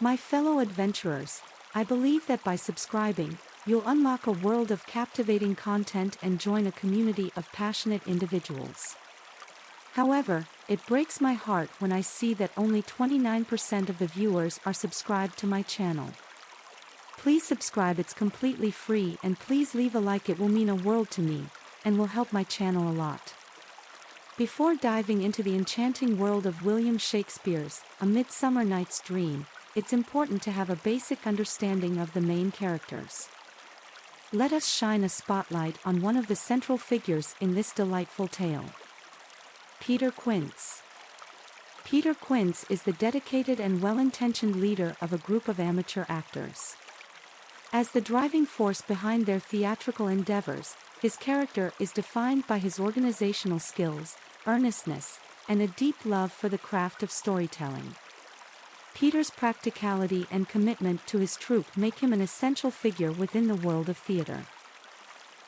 My fellow adventurers, I believe that by subscribing, you'll unlock a world of captivating content and join a community of passionate individuals. However, it breaks my heart when I see that only 29% of the viewers are subscribed to my channel. Please subscribe, it's completely free, and please leave a like, it will mean a world to me, and will help my channel a lot. Before diving into the enchanting world of William Shakespeare's A Midsummer Night's Dream, it's important to have a basic understanding of the main characters. Let us shine a spotlight on one of the central figures in this delightful tale. Peter Quince. Peter Quince is the dedicated and well-intentioned leader of a group of amateur actors. As the driving force behind their theatrical endeavors, his character is defined by his organizational skills, earnestness, and a deep love for the craft of storytelling. Peter's practicality and commitment to his troupe make him an essential figure within the world of theater.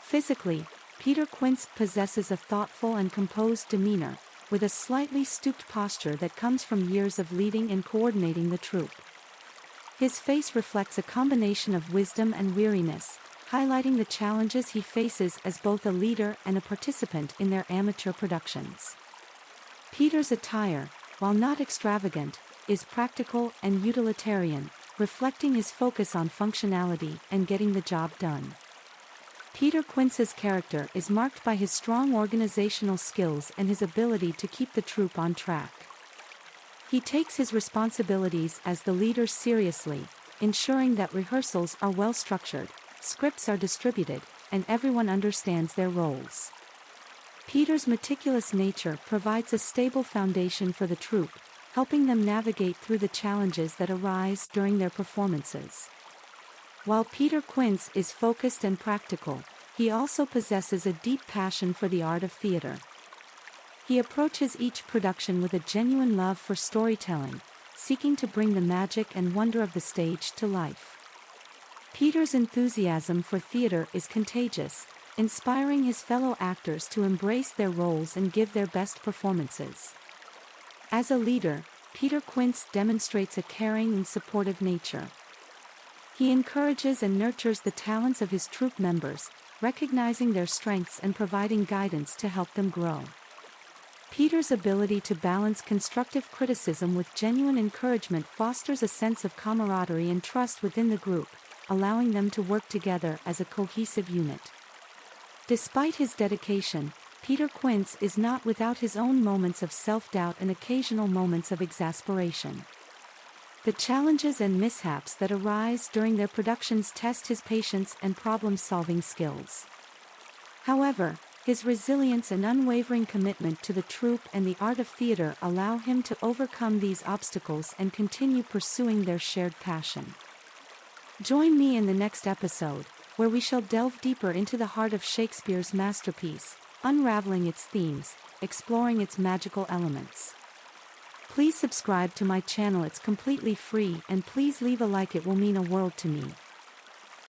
Physically, Peter Quince possesses a thoughtful and composed demeanor, with a slightly stooped posture that comes from years of leading and coordinating the troupe. His face reflects a combination of wisdom and weariness, highlighting the challenges he faces as both a leader and a participant in their amateur productions. Peter's attire, while not extravagant, is practical and utilitarian, reflecting his focus on functionality and getting the job done. Peter Quince's character is marked by his strong organizational skills and his ability to keep the troupe on track. He takes his responsibilities as the leader seriously, ensuring that rehearsals are well structured, scripts are distributed, and everyone understands their roles. Peter's meticulous nature provides a stable foundation for the troupe, helping them navigate through the challenges that arise during their performances. While Peter Quince is focused and practical, he also possesses a deep passion for the art of theater. He approaches each production with a genuine love for storytelling, seeking to bring the magic and wonder of the stage to life. Peter's enthusiasm for theater is contagious, inspiring his fellow actors to embrace their roles and give their best performances. As a leader, Peter Quince demonstrates a caring and supportive nature. He encourages and nurtures the talents of his troupe members, recognizing their strengths and providing guidance to help them grow. Peter's ability to balance constructive criticism with genuine encouragement fosters a sense of camaraderie and trust within the group, allowing them to work together as a cohesive unit. Despite his dedication, Peter Quince is not without his own moments of self-doubt and occasional moments of exasperation. The challenges and mishaps that arise during their productions test his patience and problem-solving skills. However, his resilience and unwavering commitment to the troupe and the art of theater allow him to overcome these obstacles and continue pursuing their shared passion. Join me in the next episode, where we shall delve deeper into the heart of Shakespeare's masterpiece, unraveling its themes, exploring its magical elements. Please subscribe to my channel, it's completely free, and please leave a like, it will mean a world to me.